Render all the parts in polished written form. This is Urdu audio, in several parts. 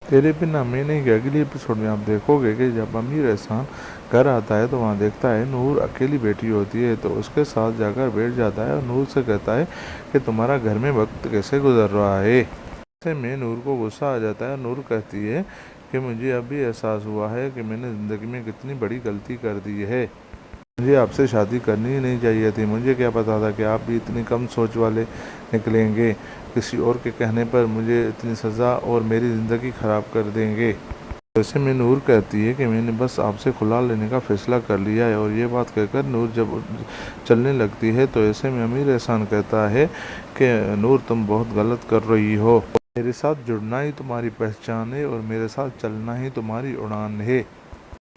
تیرے بنا میں نہیں کہ اگلی ایپیسوڈ میں آپ دیکھو گے کہ جب امیر احسان گھر آتا ہے تو وہاں دیکھتا ہے نور اکیلی بیٹھی ہوتی ہے، تو اس کے ساتھ جا کر بیٹھ جاتا ہے اور نور سے کہتا ہے کہ تمہارا گھر میں وقت کیسے گزر رہا ہے۔ ایسے میں نور کو غصہ آ جاتا ہے اور نور کہتی ہے کہ مجھے اب بھی احساس ہوا ہے کہ میں نے زندگی میں کتنی بڑی غلطی کر دی ہے۔ مجھے آپ سے شادی کرنی ہی نہیں چاہیے تھی، مجھے کیا پتا تھا کہ آپ بھی اتنی کم سوچ والے نکلیں گے، کسی اور کے کہنے پر مجھے اتنی سزا اور میری زندگی خراب کر دیں گے۔ ویسے میں نور کہتی ہے کہ میں نے بس آپ سے کھلا لینے کا فیصلہ کر لیا ہے، اور یہ بات کہہ کر نور جب چلنے لگتی ہے تو ایسے میں امیر احسان کہتا ہے کہ نور تم بہت غلط کر رہی ہو، میرے ساتھ جڑنا ہی تمہاری پہچان ہے اور میرے ساتھ چلنا ہی تمہاری اڑان ہے۔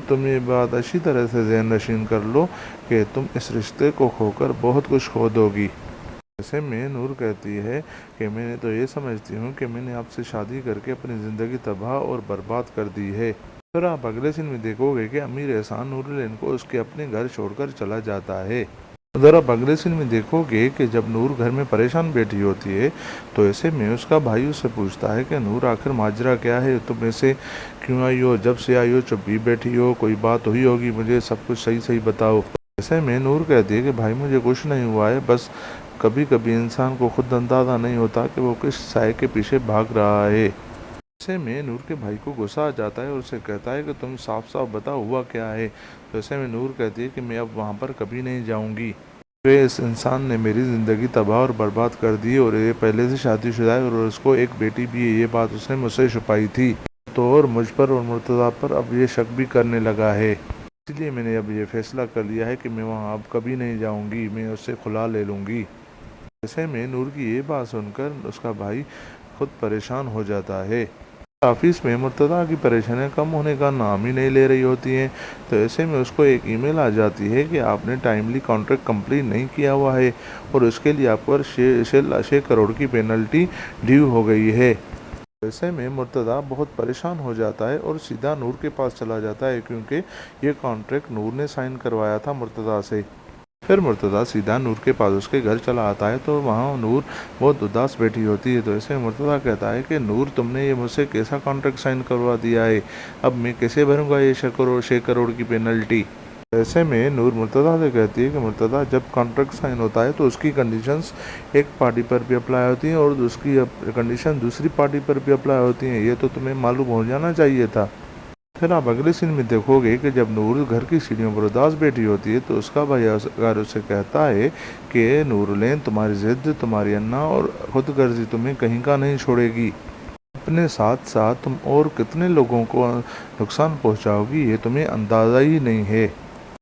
تم یہ بات اچھی طرح سے ذہن نشین کر لو کہ تم اس رشتے کو کھو کر بہت کچھ کھو دو گی۔ ایسے میں نور کہتی ہے کہ میں نے تو یہ سمجھتی ہوں کہ میں نے آپ سے شادی کر کے اپنی زندگی تباہ اور برباد کر دی ہے۔ پھر آپ اگلے سین میں دیکھو گے کہ امیر احسان نور العین کو اس کے اپنے گھر چھوڑ کر چلا جاتا ہے۔ ادھر آپ اگلے سین میں دیکھو گے کہ جب نور گھر میں پریشان بیٹھی ہوتی ہے تو ایسے میں اس کا بھائی اس سے پوچھتا ہے کہ نور آخر ماجرا کیا ہے، تم ایسے کیوں آئی ہو، جب سے آئی ہو چپ بھی بیٹھی ہو، کوئی بات ہوئی ہوگی، مجھے سب کچھ صحیح صحیح بتاؤ۔ ایسے میں نور کہتی ہے کہ بھائی مجھے کچھ نہیں ہوا ہے، بس کبھی کبھی انسان کو خود اندازہ نہیں ہوتا کہ وہ کس سائے کے پیچھے بھاگ رہا ہے۔ ایسے میں نور کے بھائی کو غصہ آ جاتا ہے اور اسے کہتا ہے کہ تم صاف صاف بتاؤ ہوا کیا ہے۔ تو ایسے میں نور کہتی ہے کہ میں اب وہاں پر کبھی نہیں جاؤں گی، اس انسان نے میری زندگی تباہ اور برباد کر دی اور یہ پہلے سے شادی شدہ ہے اور اس کو ایک بیٹی بھی ہے، یہ بات اس نے مجھ سے چھپائی تھی، تو اور مجھ پر اور مرتضیٰ پر اب یہ شک بھی کرنے لگا ہے، اس لیے میں نے اب یہ فیصلہ کر لیا ہے کہ میں وہاں اب کبھی نہیں جاؤں گی، میں اس سے کھلا لے لوں گی۔ ایسے میں نور کی یہ بات سن کر اس کا بھائی خود پریشان ہو جاتا ہے۔ آفس میں مرتضیٰ کی پریشانیاں کم ہونے کا نام ہی نہیں لے رہی ہوتی ہیں، تو ایسے میں اس کو ایک ای میل آ جاتی ہے کہ آپ نے ٹائملی کانٹریکٹ کمپلیٹ نہیں کیا ہوا ہے اور اس کے لیے آپ پر 6 کروڑ کی پینلٹی ڈیو ہو گئی ہے۔ ایسے میں مرتضیٰ بہت پریشان ہو جاتا ہے اور سیدھا نور کے پاس چلا جاتا ہے، کیونکہ یہ کانٹریکٹ نور نے سائن کروایا تھا مرتضیٰ سے۔ پھر مرتضیٰ سیدھا نور کے پاس اس کے گھر چلا آتا ہے تو وہاں نور بہت اداس بیٹھی ہوتی ہے، تو ایسے مرتضیٰ کہتا ہے کہ نور تم نے یہ مجھ سے کیسا کانٹریکٹ سائن کروا دیا ہے، اب میں کیسے بھروں گا یہ 6 کروڑ کی پینلٹی۔ ایسے میں نور مرتضیٰ سے کہتی ہے کہ مرتضیٰ جب کانٹریکٹ سائن ہوتا ہے تو اس کی کنڈیشنز ایک پارٹی پر بھی اپلائی ہوتی ہیں اور اس کی کنڈیشن دوسری پارٹی پر بھی اپلائی ہوتی ہیں، یہ تو تمہیں معلوم ہو جانا چاہیے تھا۔ پھر آپ اگلے سین میں دیکھو گے کہ جب نور گھر کی سیڑھیوں پر اداس بیٹھی ہوتی ہے تو اس کا بھائی اگر اسے کہتا ہے کہ نور العین تمہاری ضد، تمہاری انا اور خود غرضی تمہیں کہیں کا نہیں چھوڑے گی، اپنے ساتھ ساتھ تم اور کتنے لوگوں کو نقصان پہنچاؤ گی یہ تمہیں اندازہ ہی نہیں ہے۔